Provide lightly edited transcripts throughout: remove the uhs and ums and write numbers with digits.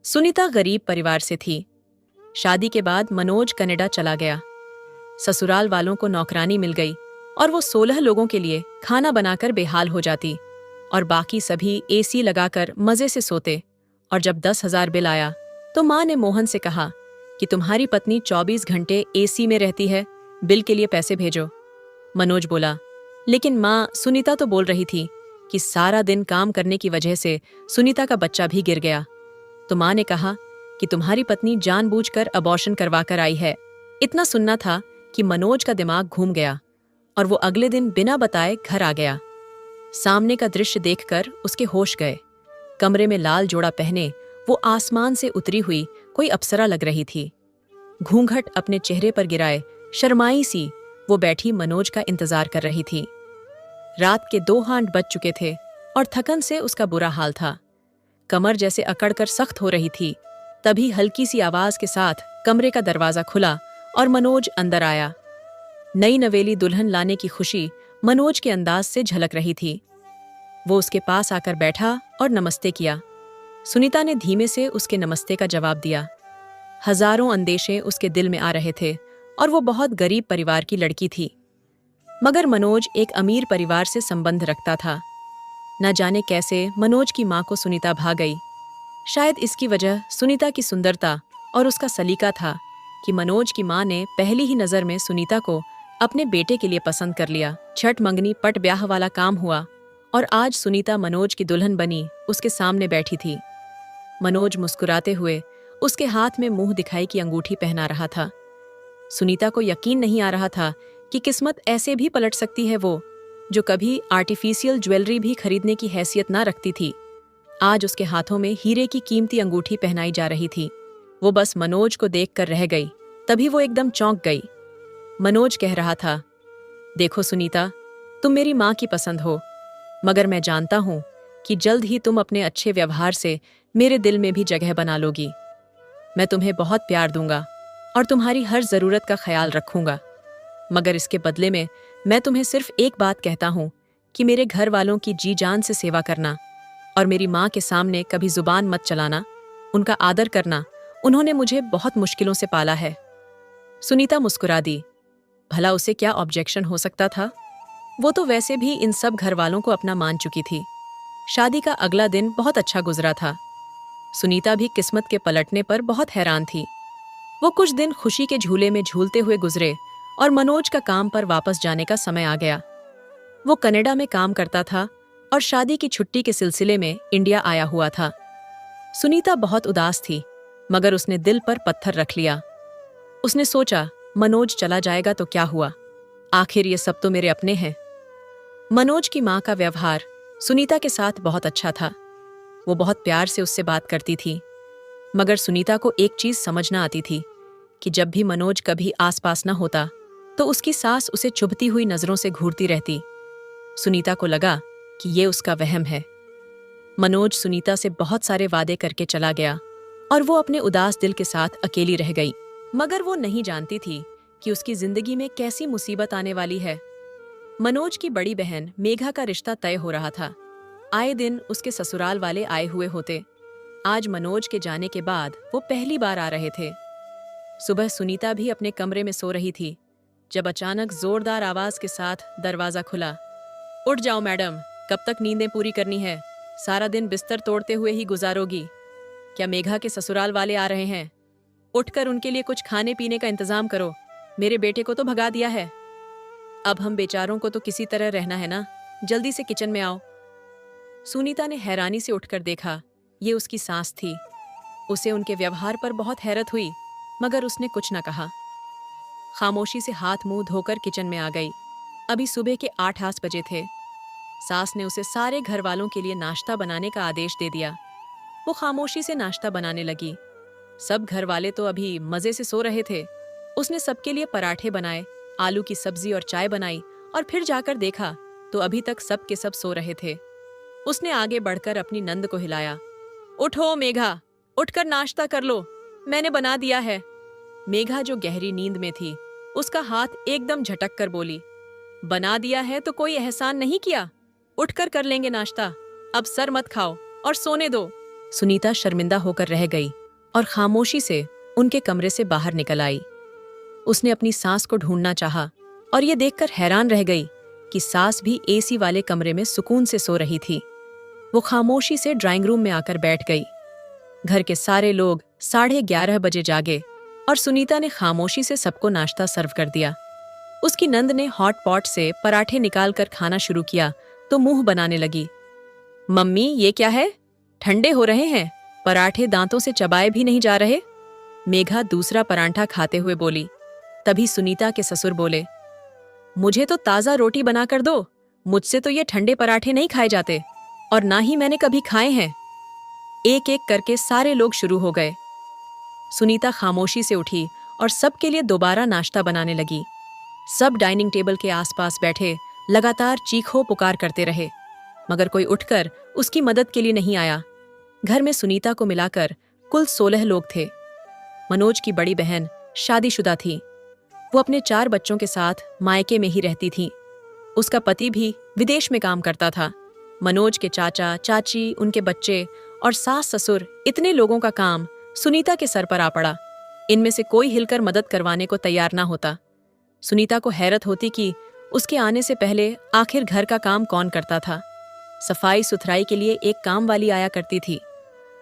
सुनीता गरीब परिवार से थी। शादी के बाद मनोज कनाडा चला गया। ससुराल वालों को नौकरानी मिल गई और वो 16 लोगों के लिए खाना बनाकर बेहाल हो जाती और बाकी सभी एसी लगाकर मजे से सोते। और जब 10,000 बिल आया तो माँ ने मोहन से कहा कि तुम्हारी पत्नी 24 घंटे एसी में रहती है, बिल के लिए पैसे भेजो। मनोज बोला, लेकिन माँ, सुनीता तो बोल रही थी कि सारा दिन काम करने की वजह से सुनीता का बच्चा भी गिर गया। तो माँ ने कहा कि तुम्हारी पत्नी जानबूझकर अबॉर्शन करवा कर आई है। इतना सुनना था कि मनोज का दिमाग घूम गया और वो अगले दिन बिना बताए घर आ गया। सामने का दृश्य देखकर उसके होश गए। कमरे में लाल जोड़ा पहने वो आसमान से उतरी हुई कोई अप्सरा लग रही थी। घूंघट अपने चेहरे पर गिराए शर्माई सी वो बैठी मनोज का इंतजार कर रही थी। रात के 2 हांड बज चुके थे और थकन से उसका बुरा हाल था। कमर जैसे अकड़कर सख्त हो रही थी। तभी हल्की सी आवाज के साथ कमरे का दरवाजा खुला और मनोज अंदर आया। नई नवेली दुल्हन लाने की खुशी मनोज के अंदाज से झलक रही थी। वो उसके पास आकर बैठा और नमस्ते किया। सुनीता ने धीमे से उसके नमस्ते का जवाब दिया। हजारों अंदेशे उसके दिल में आ रहे थे और वो बहुत गरीब परिवार की लड़की थी। मगर मनोज एक अमीर परिवार से संबंध रखता था। न जाने कैसे मनोज की माँ को सुनीता भा गई। शायद इसकी वजह सुनीता की सुंदरता और उसका सलीका था कि मनोज की माँ ने पहली ही नजर में सुनीता को अपने बेटे के लिए पसंद कर लिया। छठ मंगनी पट ब्याह वाला काम हुआ और आज सुनीता मनोज की दुल्हन बनी उसके सामने बैठी थी। मनोज मुस्कुराते हुए उसके हाथ में मुंह दिखाई की अंगूठी पहना रहा था। सुनीता को यकीन नहीं आ रहा था कि किस्मत ऐसे भी पलट सकती है। वो जो कभी आर्टिफिशियल ज्वेलरी भी खरीदने की हैसियत ना रखती थी, आज उसके हाथों में हीरे की कीमती अंगूठी पहनाई जा रही थी। वो बस मनोज को देखकर रह गई। तभी वो एकदम चौंक गई। मनोज कह रहा था, देखो सुनीता, तुम मेरी माँ की पसंद हो, मगर मैं जानता हूं कि जल्द ही तुम अपने अच्छे व्यवहार से मेरे दिल में भी जगह बना लोगी। मैं तुम्हें बहुत प्यार दूंगा और तुम्हारी हर जरूरत का ख्याल रखूंगा, मगर इसके बदले में मैं तुम्हें सिर्फ एक बात कहता हूं कि मेरे घर वालों की जी जान से सेवा करना और मेरी माँ के सामने कभी जुबान मत चलाना। उनका आदर करना। उन्होंने मुझे बहुत मुश्किलों से पाला है। सुनीता मुस्कुरा दी। भला उसे क्या ऑब्जेक्शन हो सकता था? वो तो वैसे भी इन सब घर वालों को अपना मान चुकी थी। शादी का अगला दिन बहुत अच्छा गुजरा था। सुनीता भी किस्मत के पलटने पर बहुत हैरान थी। वो कुछ दिन खुशी के झूले में झूलते हुए गुजरे और मनोज का काम पर वापस जाने का समय आ गया। वो कनाडा में काम करता था और शादी की छुट्टी के सिलसिले में इंडिया आया हुआ था। सुनीता बहुत उदास थी, मगर उसने दिल पर पत्थर रख लिया। उसने सोचा, मनोज चला जाएगा तो क्या हुआ, आखिर ये सब तो मेरे अपने हैं। मनोज की माँ का व्यवहार सुनीता के साथ बहुत अच्छा था। वो बहुत प्यार से उससे बात करती थी, मगर सुनीता को एक चीज समझ न आती थी कि जब भी मनोज कभी आसपास न होता तो उसकी सास उसे चुभती हुई नजरों से घूरती रहती। सुनीता को लगा कि ये उसका वहम है। मनोज सुनीता से बहुत सारे वादे करके चला गया और वो अपने उदास दिल के साथ अकेली रह गई। मगर वो नहीं जानती थी कि उसकी जिंदगी में कैसी मुसीबत आने वाली है। मनोज की बड़ी बहन मेघा का रिश्ता तय हो रहा था। आए दिन उसके ससुराल वाले आए हुए होते। आज मनोज के जाने के बाद वो पहली बार आ रहे थे। सुबह सुनीता भी अपने कमरे में सो रही थी जब अचानक जोरदार आवाज के साथ दरवाजा खुला। उठ जाओ मैडम, कब तक नींदें पूरी करनी है? सारा दिन बिस्तर तोड़ते हुए ही गुजारोगी? क्या मेघा के ससुराल वाले आ रहे हैं? उठकर उनके लिए कुछ खाने पीने का इंतजाम करो। मेरे बेटे को तो भगा दिया है। अब हम बेचारों को तो किसी तरह रहना है ना। जल्दी से किचन में आओ। सुनीता ने हैरानी से उठकर देखा। ये उसकी सास थी। उसे उनके व्यवहार पर बहुत हैरत हुई, मगर उसने कुछ न कहा। खामोशी से हाथ मुंह धोकर किचन में आ गई। अभी सुबह के 8 बजे थे। सास ने उसे सारे घर वालों के लिए नाश्ता बनाने का आदेश दे दिया। वो खामोशी से नाश्ता बनाने लगी। सब घर वाले तो अभी मजे से सो रहे थे। उसने सबके लिए पराठे बनाए, आलू की सब्जी और चाय बनाई और फिर जाकर देखा तो अभी तक सब के सब सो रहे थे। उसने आगे बढ़कर अपनी नंद को हिलाया। उठो मेघा, उठकर नाश्ता कर लो, मैंने बना दिया है। मेघा जो गहरी नींद में थी, उसका हाथ एकदम झटक कर बोली, बना दिया है तो कोई एहसान नहीं किया। उठकर कर लेंगे नाश्ता। अब सर मत खाओ और सोने दो। सुनीता शर्मिंदा होकर रह गई और खामोशी से उनके कमरे से बाहर निकल आई। उसने अपनी सास को ढूंढना चाहा और ये देखकर हैरान रह गई कि सास भी एसी वाले कमरे में सुकून से सो रही थी। वो खामोशी से ड्राइंग रूम में आकर बैठ गई। घर के सारे लोग 11:30 बजे जागे और सुनीता ने खामोशी से सबको नाश्ता सर्व कर दिया। उसकी नंद ने हॉट पॉट से पराठे निकालकर खाना शुरू किया तो मुंह बनाने लगी। मम्मी, ये क्या है? ठंडे हो रहे हैं, पराठे दांतों से चबाए भी नहीं जा रहे। मेघा दूसरा पराठा खाते हुए बोली। तभी सुनीता के ससुर बोले, मुझे तो ताजा रोटी बनाकर दो, मुझसे तो ये ठंडे पराठे नहीं खाए जाते और ना ही मैंने कभी खाए हैं। एक एक करके सारे लोग शुरू हो गए। सुनीता खामोशी से उठी और सबके लिए दोबारा नाश्ता बनाने लगी। सब डाइनिंग टेबल के आसपास बैठे लगातार चीखो पुकार करते रहे, मगर कोई उठकर उसकी मदद के लिए नहीं आया। घर में सुनीता को मिलाकर कुल 16 लोग थे। मनोज की बड़ी बहन शादीशुदा थी। वो अपने 4 बच्चों के साथ मायके में ही रहती थी। उसका पति भी विदेश में काम करता था। मनोज के चाचा चाची, उनके बच्चे और सास ससुर, इतने लोगों का काम सुनीता के सर पर आ पड़ा। इनमें से कोई हिलकर मदद करवाने को तैयार ना होता। सुनीता को हैरत होती कि उसके आने से पहले आखिर घर का काम कौन करता था। सफाई सुथराई के लिए एक काम वाली आया करती थी,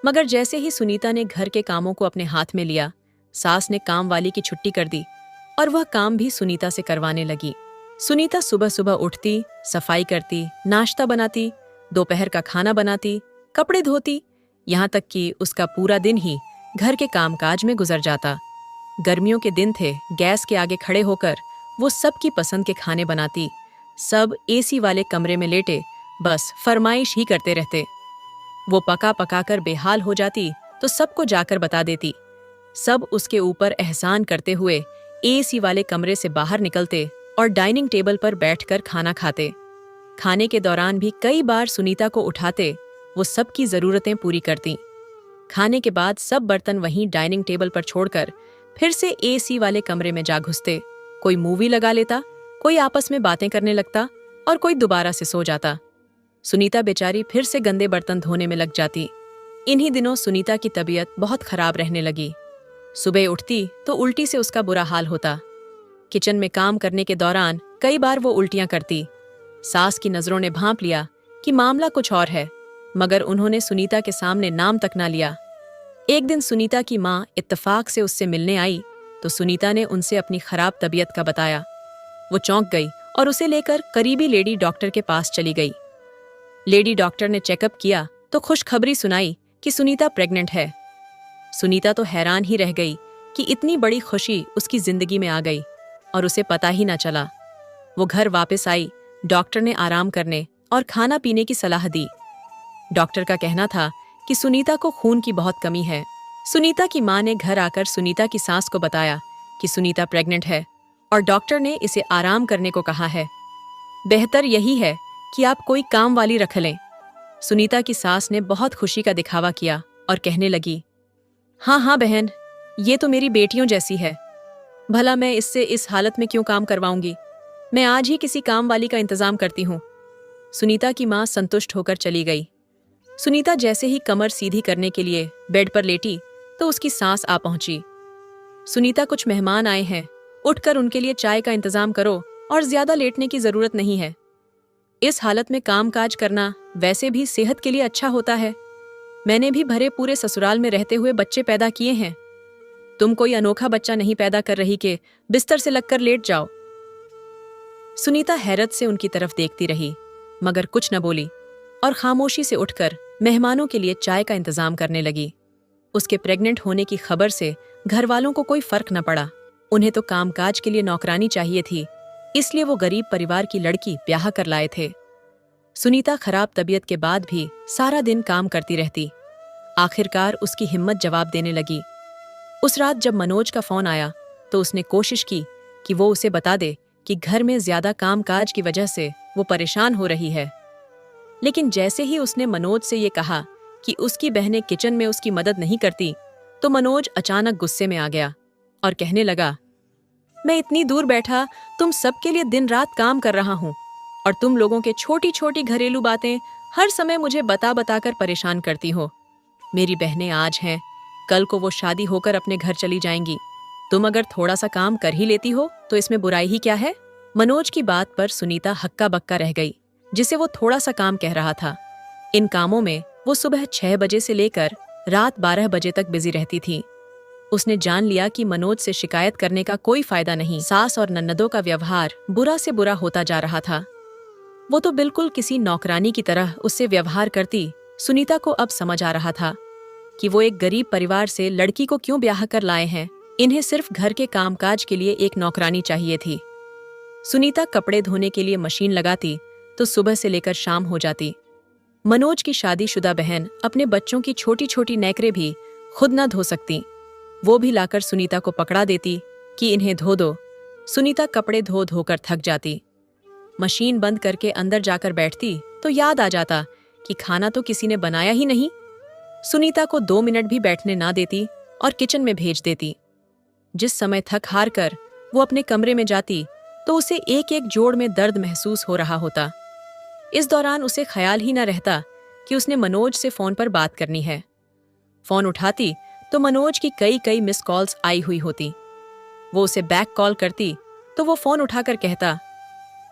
मगर जैसे ही सुनीता ने घर के कामों को अपने हाथ में लिया, सास ने काम वाली की छुट्टी कर दी और वह काम भी सुनीता से करवाने लगी। सुनीता सुबह सुबह उठती, सफाई करती, नाश्ता बनाती, दोपहर का खाना बनाती, कपड़े धोती, यहाँ तक कि उसका पूरा दिन ही घर के कामकाज में गुजर जाता। गर्मियों के दिन थे, गैस के आगे खड़े होकर वो सबकी पसंद के खाने बनाती। सब एसी वाले कमरे में लेटे बस फरमाइश ही करते रहते। वो पका पका कर बेहाल हो जाती तो सबको जाकर बता देती। सब उसके ऊपर एहसान करते हुए एसी वाले कमरे से बाहर निकलते और डाइनिंग टेबल पर बैठकर खाना खाते। खाने के दौरान भी कई बार सुनीता को उठाते, वो सबकी जरूरतें पूरी करती। खाने के बाद सब बर्तन वहीं डाइनिंग टेबल पर छोड़कर फिर से एसी वाले कमरे में जा घुसते। कोई मूवी लगा लेता, कोई आपस में बातें करने लगता और कोई दोबारा से सो जाता। सुनीता बेचारी फिर से गंदे बर्तन धोने में लग जाती। इन्हीं दिनों सुनीता की तबीयत बहुत खराब रहने लगी। सुबह उठती तो उल्टी से उसका बुरा हाल होता। किचन में काम करने के दौरान कई बार वो उल्टियां करती। सास की नजरों ने भांप लिया कि मामला कुछ और है, मगर उन्होंने सुनीता के सामने नाम तक ना लिया। एक दिन सुनीता की माँ इत्तेफाक से उससे मिलने आई तो सुनीता ने उनसे अपनी खराब तबीयत का बताया। वो चौंक गई और उसे लेकर करीबी लेडी डॉक्टर के पास चली गई। लेडी डॉक्टर ने चेकअप किया तो खुशखबरी सुनाई कि सुनीता प्रेग्नेंट है। सुनीता तो हैरान ही रह गई कि इतनी बड़ी खुशी उसकी जिंदगी में आ गई और उसे पता ही ना चला। वो घर वापस आई। डॉक्टर ने आराम करने और खाना पीने की सलाह दी। डॉक्टर का कहना था कि सुनीता को खून की बहुत कमी है। सुनीता की मां ने घर आकर सुनीता की सास को बताया कि सुनीता प्रेग्नेंट है और डॉक्टर ने इसे आराम करने को कहा है। बेहतर यही है कि आप कोई काम वाली रख लें। सुनीता की सास ने बहुत खुशी का दिखावा किया और कहने लगी, हाँ हाँ बहन, ये तो मेरी बेटियों जैसी है। भला मैं इससे इस हालत में क्यों काम करवाऊंगी? मैं आज ही किसी काम वाली का इंतजाम करती हूँ। सुनीता की माँ संतुष्ट होकर चली गई। सुनीता जैसे ही कमर सीधी करने के लिए बेड पर लेटी तो उसकी सास आ पहुंची। सुनीता, कुछ मेहमान आए हैं, उठकर उनके लिए चाय का इंतजाम करो और ज्यादा लेटने की जरूरत नहीं है। इस हालत में कामकाज करना वैसे भी सेहत के लिए अच्छा होता है। मैंने भी भरे पूरे ससुराल में रहते हुए बच्चे पैदा किए हैं। तुम कोई अनोखा बच्चा नहीं पैदा कर रही कि बिस्तर से लगकर लेट जाओ। सुनीता हैरत से उनकी तरफ देखती रही, मगर कुछ न बोली और खामोशी से उठकर मेहमानों के लिए चाय का इंतजाम करने लगी। उसके प्रेग्नेंट होने की खबर से घर वालों को कोई फर्क न पड़ा। उन्हें तो कामकाज के लिए नौकरानी चाहिए थी, इसलिए वो गरीब परिवार की लड़की ब्याह कर लाए थे। सुनीता खराब तबीयत के बाद भी सारा दिन काम करती रहती। आखिरकार उसकी हिम्मत जवाब देने लगी। उस रात जब मनोज का फोन आया तो उसने कोशिश की कि वो उसे बता दे कि घर में ज्यादा कामकाज की वजह से वो परेशान हो रही है। लेकिन जैसे ही उसने मनोज से ये कहा कि उसकी बहनें किचन में उसकी मदद नहीं करती, तो मनोज अचानक गुस्से में आ गया और कहने लगा, मैं इतनी दूर बैठा तुम सबके लिए दिन रात काम कर रहा हूँ और तुम लोगों के छोटी छोटी घरेलू बातें हर समय मुझे बता बता कर परेशान करती हो। मेरी बहनें आज हैं, कल को वो शादी होकर अपने घर चली जाएंगी। तुम अगर थोड़ा सा काम कर ही लेती हो तो इसमें बुराई ही क्या है? मनोज की बात पर सुनीता हक्का बक्का रह गई, जिसे वो थोड़ा सा काम कह रहा था। इन कामों में वो सुबह 6 बजे से लेकर रात 12 बजे तक बिजी रहती थी। उसने जान लिया कि मनोज से शिकायत करने का कोई फायदा नहीं। सास और नन्नदों का व्यवहार बुरा से बुरा होता जा रहा था। वो तो बिल्कुल किसी नौकरानी की तरह उससे व्यवहार करती। सुनीता को अब समझ आ रहा था कि वो एक गरीब परिवार से लड़की को क्यों ब्याह कर लाए हैं। इन्हें सिर्फ घर के कामकाज के लिए एक नौकरानी चाहिए थी। सुनीता कपड़े धोने के लिए मशीन लगाती तो सुबह से लेकर शाम हो जाती। मनोज की शादीशुदा बहन अपने बच्चों की छोटी छोटी नेकरे भी खुद न धो सकती। वो भी लाकर सुनीता को पकड़ा देती कि इन्हें धो दो। सुनीता कपड़े धो धोकर थक जाती। मशीन बंद करके अंदर जाकर बैठती तो याद आ जाता कि खाना तो किसी ने बनाया ही नहीं। सुनीता को 2 मिनट भी बैठने ना देती और किचन में भेज देती। जिस समय थक हार कर वो अपने कमरे में जाती तो उसे एक एक जोड़ में दर्द महसूस हो रहा होता। इस दौरान उसे ख्याल ही न रहता कि उसने मनोज से फोन पर बात करनी है। फोन उठाती तो मनोज की कई कई मिस कॉल्स आई हुई होती। वो उसे बैक कॉल करती तो वो फोन उठाकर कहता,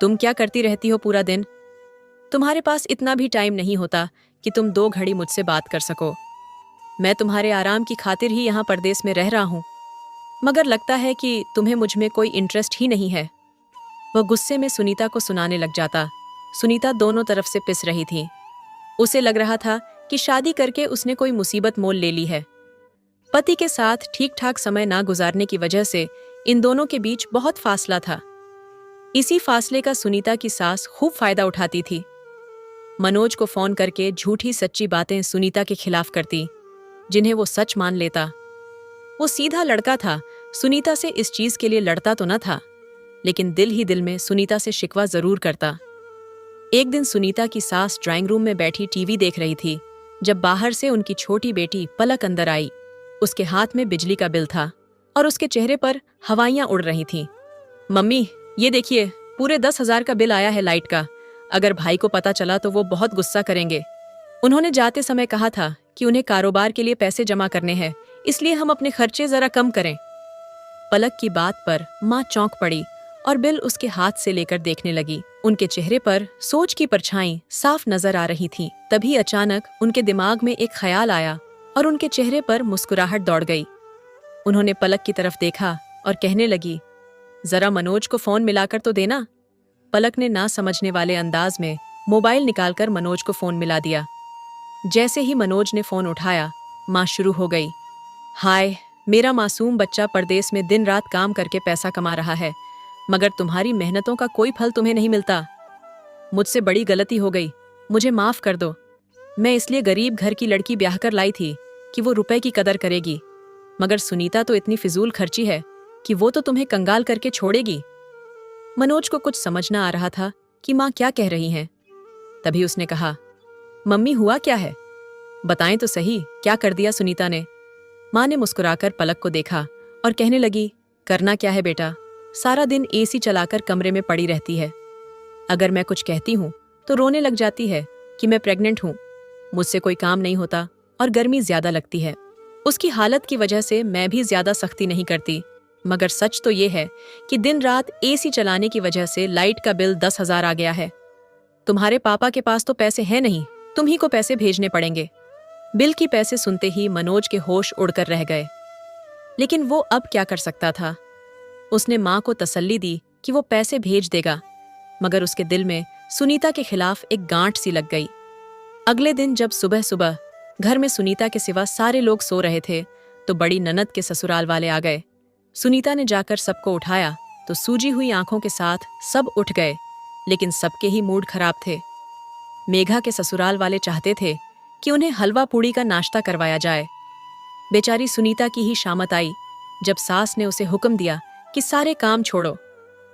तुम क्या करती रहती हो पूरा दिन? तुम्हारे पास इतना भी टाइम नहीं होता कि तुम 2 घड़ी मुझसे बात कर सको। मैं तुम्हारे आराम की खातिर ही यहाँ परदेश में रह रहा हूँ, मगर लगता है कि तुम्हें मुझ में कोई इंटरेस्ट ही नहीं है। वह गुस्से में सुनीता को सुनाने लग जाता। सुनीता दोनों तरफ से पिस रही थी। उसे लग रहा था कि शादी करके उसने कोई मुसीबत मोल ले ली है। पति के साथ ठीक ठाक समय ना गुजारने की वजह से इन दोनों के बीच बहुत फासला था। इसी फासले का सुनीता की सास खूब फायदा उठाती थी। मनोज को फोन करके झूठी सच्ची बातें सुनीता के खिलाफ करती, जिन्हें वो सच मान लेता। वो सीधा लड़का था, सुनीता से इस चीज के लिए लड़ता तो न था, लेकिन दिल ही दिल में सुनीता से शिकवा जरूर करता। एक दिन सुनीता की सास ड्राइंग रूम में बैठी टीवी देख रही थी, जब बाहर से उनकी छोटी बेटी पलक अंदर आई। उसके हाथ में बिजली का बिल था और उसके चेहरे पर हवाइयां उड़ रही थीं। मम्मी, ये देखिए, पूरे 10,000 का बिल आया है लाइट का। अगर भाई को पता चला तो वो बहुत गुस्सा करेंगे। उन्होंने जाते समय कहा था कि उन्हें कारोबार के लिए पैसे जमा करने हैं, इसलिए हम अपने खर्चे जरा कम करें। पलक की बात पर माँ चौंक पड़ी और बिल उसके हाथ से लेकर देखने लगी। उनके चेहरे पर सोच की परछाई साफ नजर आ रही थी। तभी अचानक उनके दिमाग में एक ख्याल आया और उनके चेहरे पर मुस्कुराहट दौड़ गई। उन्होंने पलक की तरफ देखा और कहने लगी, जरा मनोज को फोन मिलाकर तो देना। पलक ने ना समझने वाले अंदाज में मोबाइल निकालकर मनोज को फोन मिला दिया। जैसे ही मनोज ने फोन उठाया, माँ शुरू हो गई, हाय, मेरा मासूम बच्चा परदेश में दिन रात काम करके पैसा कमा रहा है, मगर तुम्हारी मेहनतों का कोई फल तुम्हें नहीं मिलता। मुझसे बड़ी गलती हो गई, मुझे माफ कर दो। मैं इसलिए गरीब घर की लड़की ब्याह कर लाई थी कि वो रुपए की कदर करेगी, मगर सुनीता तो इतनी फिजूल खर्ची है कि वो तो तुम्हें कंगाल करके छोड़ेगी। मनोज को कुछ समझ न आ रहा था कि माँ क्या कह रही हैं। तभी उसने कहा, मम्मी, हुआ क्या है? बताएं तो सही, क्या कर दिया सुनीता ने? माँ ने मुस्कुराकर पलक को देखा और कहने लगी, करना क्या है बेटा, सारा दिन एसी चलाकर कमरे में पड़ी रहती है। अगर मैं कुछ कहती हूँ तो रोने लग जाती है कि मैं प्रेग्नेंट हूँ, मुझसे कोई काम नहीं होता और गर्मी ज्यादा लगती है। उसकी हालत की वजह से मैं भी ज्यादा सख्ती नहीं करती, मगर सच तो ये है कि दिन रात एसी चलाने की वजह से लाइट का बिल 10,000 आ गया है। तुम्हारे पापा के पास तो पैसे हैं नहीं, तुम ही को पैसे भेजने पड़ेंगे। बिल की पैसे सुनते ही मनोज के होश उड़कर रह गए, लेकिन वो अब क्या कर सकता था। उसने माँ को तसल्ली दी कि वो पैसे भेज देगा, मगर उसके दिल में सुनीता के खिलाफ एक गांठ सी लग गई। अगले दिन जब सुबह सुबह घर में सुनीता के सिवा सारे लोग सो रहे थे तो बड़ी ननद के ससुराल वाले आ गए। सुनीता ने जाकर सबको उठाया तो सूजी हुई आंखों के साथ सब उठ गए, लेकिन सबके ही मूड खराब थे। मेघा के ससुराल वाले चाहते थे कि उन्हें हलवा पूड़ी का नाश्ता करवाया जाए। बेचारी सुनीता की ही शामत आई जब सास ने उसे हुक्म दिया कि सारे काम छोड़ो,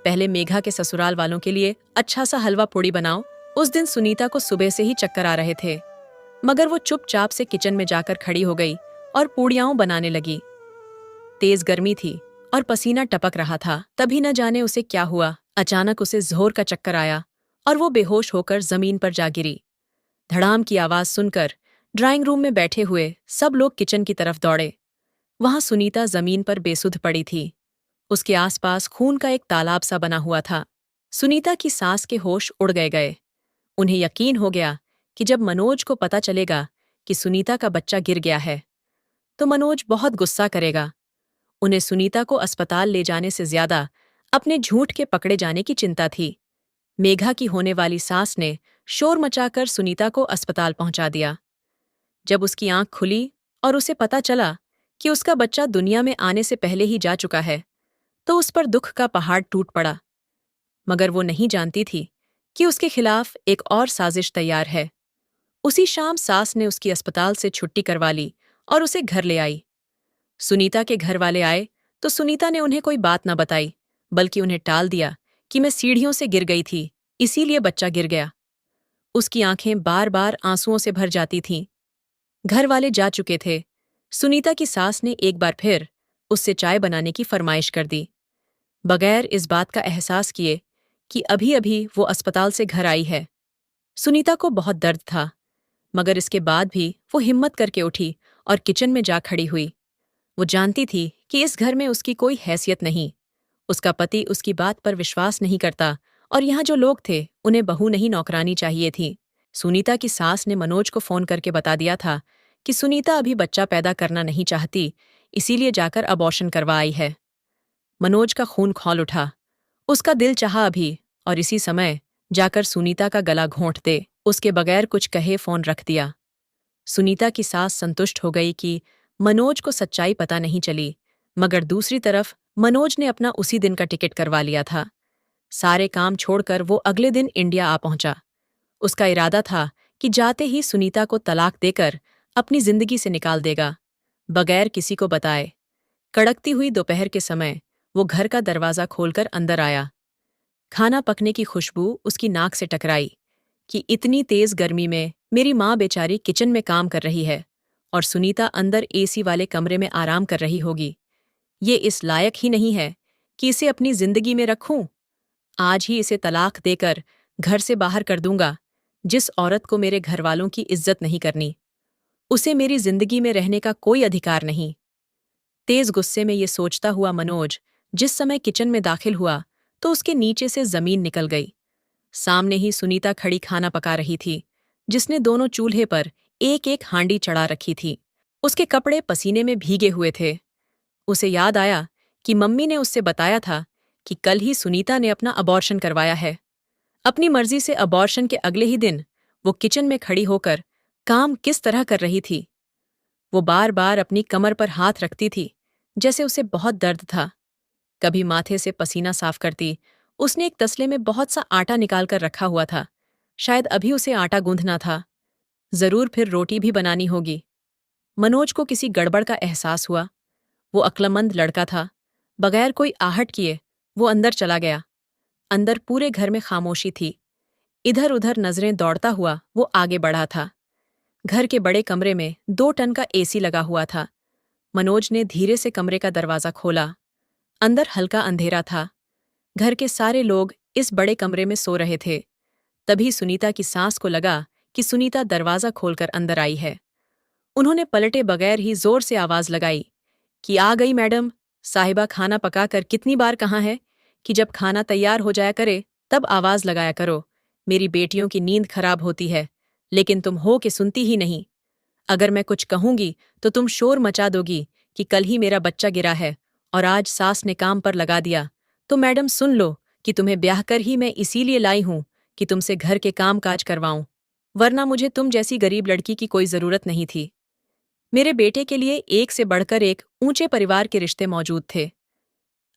पहले मेघा के ससुराल वालों के लिए अच्छा सा हलवा पूड़ी बनाओ। उस दिन सुनीता को सुबह से ही चक्कर आ रहे थे, मगर वो चुपचाप से किचन में जाकर खड़ी हो गई और पूड़ियां बनाने लगी। तेज गर्मी थी और पसीना टपक रहा था। तभी न जाने उसे क्या हुआ, अचानक उसे जोर का चक्कर आया और वो बेहोश होकर जमीन पर जा गिरी। धड़ाम की आवाज सुनकर ड्राइंग रूम में बैठे हुए सब लोग किचन की तरफ दौड़े। वहां सुनीता जमीन पर बेसुध पड़ी थी। उसके आसपास खून का एक तालाब सा बना हुआ था। सुनीता की सांस के होश उड़ गए। उन्हें यकीन हो गया कि जब मनोज को पता चलेगा कि सुनीता का बच्चा गिर गया है तो मनोज बहुत गुस्सा करेगा। उन्हें सुनीता को अस्पताल ले जाने से ज्यादा अपने झूठ के पकड़े जाने की चिंता थी। मेघा की होने वाली सास ने शोर मचाकर सुनीता को अस्पताल पहुंचा दिया। जब उसकी आंख खुली और उसे पता चला कि उसका बच्चा दुनिया में आने से पहले ही जा चुका है तो उस पर दुख का पहाड़ टूट पड़ा। मगर वो नहीं जानती थी कि उसके खिलाफ एक और साजिश तैयार है। उसी शाम सास ने उसकी अस्पताल से छुट्टी करवा ली और उसे घर ले आई। सुनीता के घर वाले आए तो सुनीता ने उन्हें कोई बात न बताई, बल्कि उन्हें टाल दिया कि मैं सीढ़ियों से गिर गई थी, इसीलिए बच्चा गिर गया। उसकी आंखें बार बार आंसुओं से भर जाती थीं। घर वाले जा चुके थे। सुनीता की सास ने एक बार फिर उससे चाय बनाने की फरमाइश कर दी, बगैर इस बात का एहसास किए कि अभी अभी वो अस्पताल से घर आई है। सुनीता को बहुत दर्द था, मगर इसके बाद भी वो हिम्मत करके उठी और किचन में जा खड़ी हुई। वो जानती थी कि इस घर में उसकी कोई हैसियत नहीं। उसका पति उसकी बात पर विश्वास नहीं करता और यहाँ जो लोग थे उन्हें बहू नहीं नौकरानी चाहिए थी। सुनीता की सास ने मनोज को फोन करके बता दिया था कि सुनीता अभी बच्चा पैदा करना नहीं चाहती, इसीलिए जाकर अबॉर्शन करवा आई है। मनोज का खून खौल उठा। उसका दिल चाहा अभी और इसी समय जाकर सुनीता का गला घोंट दे। उसके बगैर कुछ कहे फोन रख दिया। सुनीता की सास संतुष्ट हो गई कि मनोज को सच्चाई पता नहीं चली, मगर दूसरी तरफ मनोज ने अपना उसी दिन का टिकट करवा लिया था। सारे काम छोड़कर वो अगले दिन इंडिया आ पहुंचा। उसका इरादा था कि जाते ही सुनीता को तलाक देकर अपनी जिंदगी से निकाल देगा, बगैर किसी को बताए। कड़कती हुई दोपहर के समय वो घर का दरवाजा खोलकर अंदर आया। खाना पकने की खुशबू उसकी नाक से टकराई कि इतनी तेज गर्मी में मेरी माँ बेचारी किचन में काम कर रही है और सुनीता अंदर एसी वाले कमरे में आराम कर रही होगी। ये इस लायक ही नहीं है कि इसे अपनी जिंदगी में रखूं। आज ही इसे तलाक देकर घर से बाहर कर दूंगा। जिस औरत को मेरे घरवालों की इज्जत नहीं करनी, उसे मेरी जिंदगी में रहने का कोई अधिकार नहीं। तेज गुस्से में ये सोचता हुआ मनोज जिस समय किचन में दाखिल हुआ तो उसके नीचे से जमीन निकल गई। सामने ही सुनीता खड़ी खाना पका रही थी, जिसने दोनों चूल्हे पर एक एक हांडी चढ़ा रखी थी। उसके कपड़े पसीने में भीगे हुए थे। उसे याद आया कि मम्मी ने उससे बताया था कि कल ही सुनीता ने अपना अबॉर्शन करवाया है। अपनी मर्जी से अबॉर्शन के अगले ही दिन वो किचन में खड़ी होकर काम किस तरह कर रही थी। वो बार बार अपनी कमर पर हाथ रखती थी, जैसे उसे बहुत दर्द था। कभी माथे से पसीना साफ करती। उसने एक तसले में बहुत सा आटा निकाल कर रखा हुआ था। शायद अभी उसे आटा गूंथना था। जरूर फिर रोटी भी बनानी होगी। मनोज को किसी गड़बड़ का एहसास हुआ। वो अक्लमंद लड़का था। बगैर कोई आहट किए वो अंदर चला गया। अंदर पूरे घर में खामोशी थी। इधर उधर नजरें दौड़ता हुआ वो आगे बढ़ा था। घर के बड़े कमरे में 2 टन का एसी लगा हुआ था। मनोज ने धीरे से कमरे का दरवाजा खोला। अंदर हल्का अंधेरा था। घर के सारे लोग इस बड़े कमरे में सो रहे थे। तभी सुनीता की सास को लगा कि सुनीता दरवाजा खोलकर अंदर आई है। उन्होंने पलटे बगैर ही जोर से आवाज लगाई कि आ गई मैडम। साहिबा खाना पकाकर कितनी बार कहा है कि जब खाना तैयार हो जाया करे तब आवाज लगाया करो। मेरी बेटियों की नींद खराब होती है, लेकिन तुम हो के सुनती ही नहीं। अगर मैं कुछ कहूंगी तो तुम शोर मचा दोगी कि कल ही मेरा बच्चा गिरा है और आज सास ने काम पर लगा दिया। तो मैडम सुन लो कि तुम्हें ब्याह कर ही मैं इसीलिए लाई हूं कि तुमसे घर के काम काज करवाऊं, वरना मुझे तुम जैसी गरीब लड़की की कोई जरूरत नहीं थी। मेरे बेटे के लिए एक से बढ़कर एक ऊंचे परिवार के रिश्ते मौजूद थे।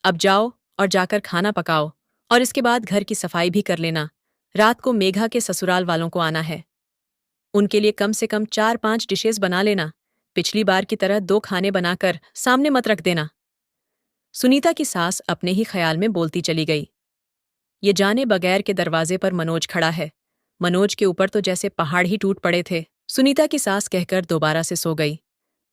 अब जाओ और जाकर खाना पकाओ और इसके बाद घर की सफाई भी कर लेना। रात को मेघा के ससुराल वालों को आना है। उनके लिए कम से कम 4-5 डिशेस बना लेना। पिछली बार की तरह 2 खाने बनाकर सामने मत रख देना। सुनीता की सास अपने ही ख्याल में बोलती चली गई। ये जाने बगैर के दरवाजे पर मनोज खड़ा है। मनोज के ऊपर तो जैसे पहाड़ ही टूट पड़े थे। सुनीता की सास कहकर दोबारा से सो गई।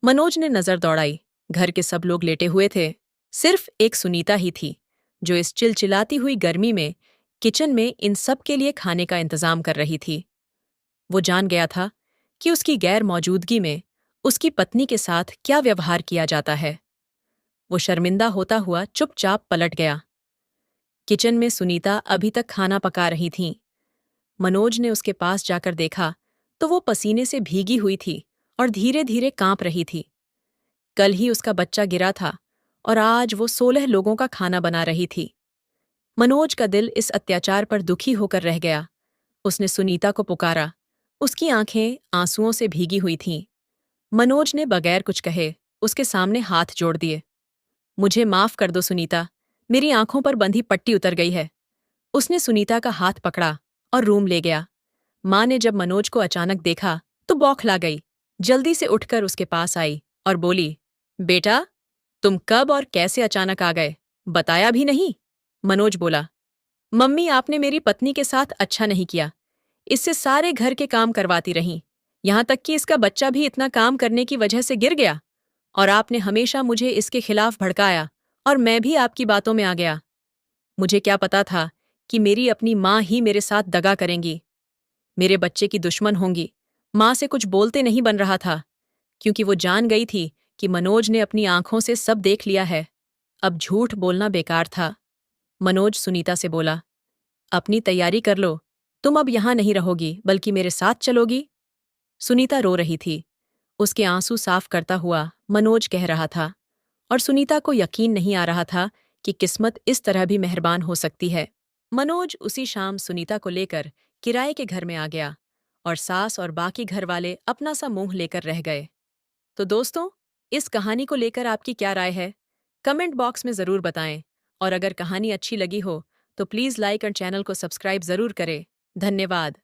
मनोज ने नजर दौड़ाई। घर के सब लोग लेटे हुए थे। सिर्फ एक सुनीता ही थी जो इस चिलचिलाती हुई गर्मी में किचन में इन सब के लिए खाने का इंतजाम कर रही थी। वो जान गया था कि उसकी गैर मौजूदगी में उसकी पत्नी के साथ क्या व्यवहार किया जाता है। वो शर्मिंदा होता हुआ चुपचाप पलट गया। किचन में सुनीता अभी तक खाना पका रही थीं। मनोज ने उसके पास जाकर देखा तो वो पसीने से भीगी हुई थी और धीरे धीरे कांप रही थी। कल ही उसका बच्चा गिरा था और आज वो 16 लोगों का खाना बना रही थी। मनोज का दिल इस अत्याचार पर दुखी होकर रह गया। उसने सुनीता को पुकारा। उसकी आंखें आंसुओं से भीगी हुई थीं। मनोज ने बगैर कुछ कहे उसके सामने हाथ जोड़ दिए। मुझे माफ कर दो सुनीता, मेरी आंखों पर बंधी पट्टी उतर गई है। उसने सुनीता का हाथ पकड़ा और रूम ले गया। माँ ने जब मनोज को अचानक देखा तो बौखला गई। जल्दी से उठकर उसके पास आई और बोली, बेटा, तुम कब और कैसे अचानक आ गए, बताया भी नहीं। मनोज बोला, मम्मी, आपने मेरी पत्नी के साथ अच्छा नहीं किया। इससे सारे घर के काम करवाती रहीं, यहां तक कि इसका बच्चा भी इतना काम करने की वजह से गिर गया। और आपने हमेशा मुझे इसके खिलाफ भड़काया और मैं भी आपकी बातों में आ गया। मुझे क्या पता था कि मेरी अपनी माँ ही मेरे साथ दगा करेंगी, मेरे बच्चे की दुश्मन होंगी। माँ से कुछ बोलते नहीं बन रहा था, क्योंकि वो जान गई थी कि मनोज ने अपनी आंखों से सब देख लिया है। अब झूठ बोलना बेकार था। मनोज सुनीता से बोला, अपनी तैयारी कर लो, तुम अब यहां नहीं रहोगी बल्कि मेरे साथ चलोगी। सुनीता रो रही थी। उसके आंसू साफ करता हुआ मनोज कह रहा था, और सुनीता को यकीन नहीं आ रहा था कि किस्मत इस तरह भी मेहरबान हो सकती है। मनोज उसी शाम सुनीता को लेकर किराए के घर में आ गया और सास और बाकी घर वाले अपना सा मुंह लेकर रह गए। तो दोस्तों, इस कहानी को लेकर आपकी क्या राय है? कमेंट बॉक्स में ज़रूर बताएं। और अगर कहानी अच्छी लगी हो तो प्लीज़ लाइक और चैनल को सब्सक्राइब ज़रूर करें। धन्यवाद।